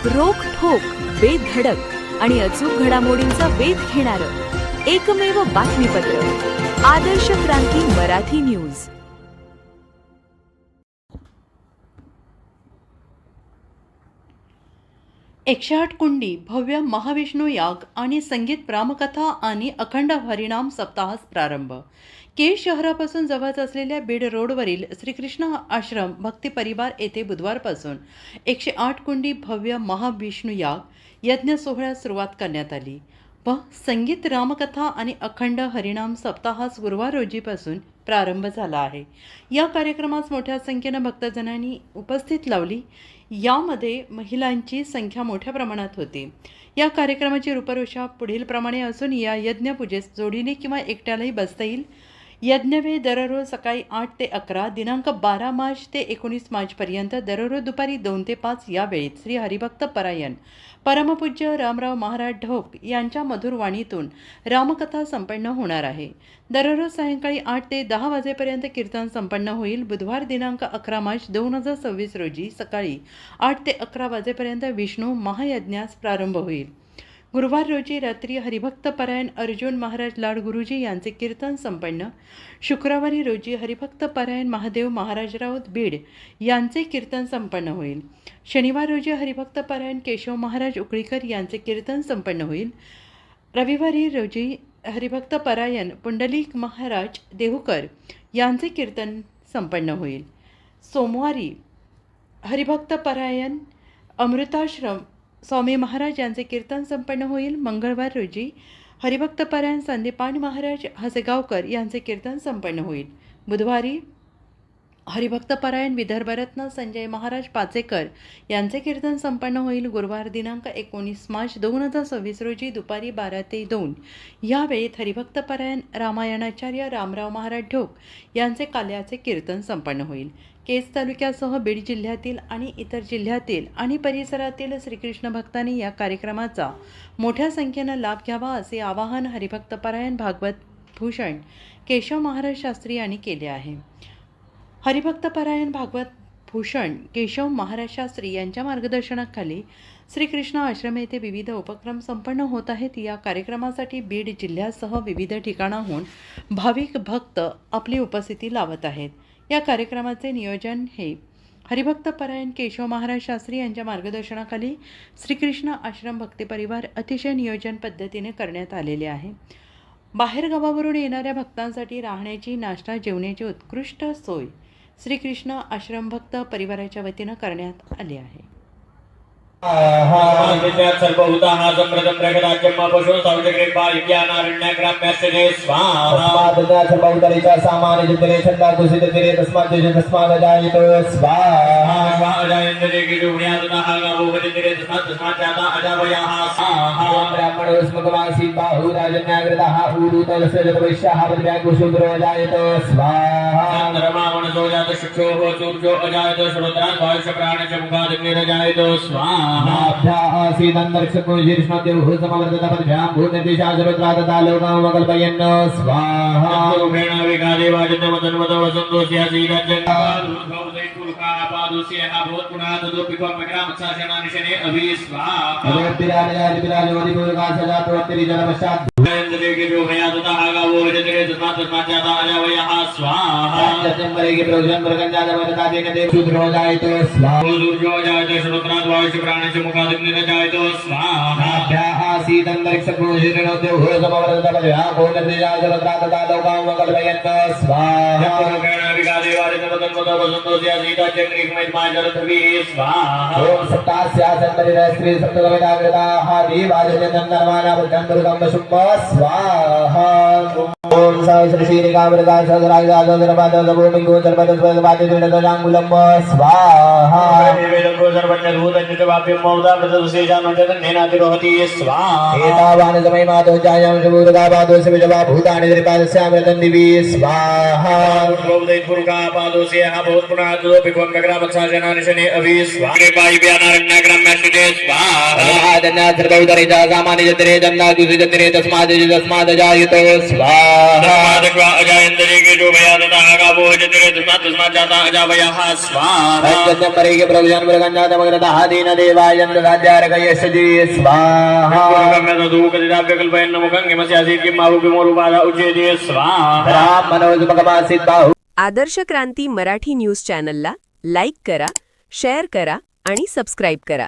रोखठोक, बेधडक आणि अचूक घडामोडींचा वेध घेणारं एकमेव बातमीपत्र, आदर्श क्रांती मराठी न्यूज. एकशे कुंडी भव्य महाविष्णू याग आणि संगीत रामकथा आणि अखंड हरिनाम सप्ताहास प्रारंभ. केज शहरापासून जवळच असलेल्या बीड रोडवरील श्रीकृष्ण आश्रम भक्ती परिवार येथे बुधवारपासून 108 कुंडी भव्य महाविष्णू याग यज्ञ सोहळ्यास सुरुवात करण्यात आली व संगीत रामकथा आणि अखंड हरिनाम सप्ताहास गुरुवार रोजीपासून प्रारंभ झाला आहे. या कार्यक्रमास मोठ्या संख्येनं भक्तजनांनी उपस्थित लावली. यामध्ये महिलांची संख्या मोठ्या प्रमाणात होती. या कार्यक्रमाची रूपरेषा पुढील प्रमाणे असून या यज्ञपूजेस जोडीने किंवा एकट्यालाही बसता येईल. यज्ञवेळ दररोज सकाळी 8 ते 11, दिनांक 12 मार्च ते 19 मार्चपर्यंत दररोज दुपारी 2 ते 5 या वेळेत श्री हरिभक्त परायण परमपूज्य रामराव महाराज ढोक यांच्या मधुर वाणीतून रामकथा संपन्न होणार आहे. दररोज सायंकाळी 8 ते 10 वाजेपर्यंत कीर्तन संपन्न होईल. बुधवार दिनांक 11 मार्च 2026 रोजी सकाळी 8 ते 11 वाजेपर्यंत विष्णू महायज्ञास प्रारंभ होईल. गुरुवार रोजी रात्री हरिभक्त परायण अर्जुन महाराज लाड गुरुजी यांचे कीर्तन संपन्न. शुक्रवारी रोजी हरिभक्त परायण महादेव महाराज राऊत बीड यांचे कीर्तन संपन्न होईल. शनिवार रोजी हरिभक्त परायण केशव महाराज उकळीकर यांचे कीर्तन संपन्न होईल. रविवारी रोजी हरिभक्त परायण पुंडलिक महाराज देहूकर यांचे कीर्तन संपन्न होईल. सोमवारी हरिभक्त परायण अमृताश्रम स्वामी महाराज यांचे कीर्तन संपन्न होईल. मंगळवार रोजी हरिभक्त परायण संदीपान महाराज हसेगावकर यांचे कीर्तन संपन्न होईल. बुधवारी हरिभक्त परायण विदर्भरत्न संजय महाराज पाचेकर यांचे कीर्तन संपन्न होईल. गुरुवार दिनांक 19 मार्च 2026 रोजी दुपारी 12 ते 2 या वेळेत हरिभक्त परायण रामायणाचार्य रामराव महाराज ढोक यांचे काल्याचे कीर्तन संपन्न होईल. केज तालुक्यासह बीड जिल्ह्यातील आणि इतर जिल्ह्यातील आणि परिसरातील श्रीकृष्ण भक्तांनी या कार्यक्रमाचा मोठ्या संख्येनं लाभ घ्यावा असे आवाहन हरिभक्त परायण भागवत भूषण केशव महाराज शास्त्री यांनी केले आहे. हरिभक्त परायण भागवत भूषण केशव महाराज शास्त्री यांच्या मार्गदर्शनाखाली श्रीकृष्ण आश्रम येथे विविध उपक्रम संपन्न होत आहेत. या कार्यक्रमासाठी बीड जिल्ह्यासह विविध ठिकाणाहून भाविक भक्त आपली उपस्थिती लावत आहेत. या कार्यक्रमाचे नियोजन हे हरिभक्त परायण केशव महाराज शास्त्री यांच्या मार्गदर्शनाखाली श्रीकृष्ण आश्रम भक्ती परिवार अतिशय नियोजन पद्धतीने करण्यात आलेले आहे. बाहेरगावावरून येणाऱ्या भक्तांसाठी राहण्याची, नाश्ता, जेवण्याची उत्कृष्ट सोय श्रीकृष्ण आश्रम भक्त परिवाराच्या वतीनं करण्यात आली आहे. आसीदंदर्शको शीर्षमध्यं भूसमवर्ततपद्भ्यां भूतदेशासुरत्रादता लोकां वकल्पयन् स्वाहा रूपेण विकादेवाजन्यमतन्वतो वसन्तोऽस्यासीदज्जन्मादुर्भवदैकुलकापादुस्यः भूत्पुनादुदुपिकमग्रामत्साशनानिशने अभिस्वाहा अभिरत्तिराजयादिविराजवदिपूर्वकाशजातवत्तिरिजनपश्चात् स्वाहा ओम श्री श्रीकामृताशरायदादरपादभूमिगोचरपदस्पदपादिदुडदजांगुलम स्वाहा एतावानसमयमादोजायां शूरगापादोस्य विजवाभूतानि त्रिपादस्यामृतन्दिवी स्वाहा स्वाहा पंचमपरिगे प्रभुजन मृगन्नाथ मग्रतः दीन देवायन्द्र राज्यार्गयशजी स्वाहा राम मनोजमकमासित बाहु आदर्श क्रांती मराठी न्यूज चॅनलला लाईक करा, शेअर करा आणि सबस्क्राईब करा.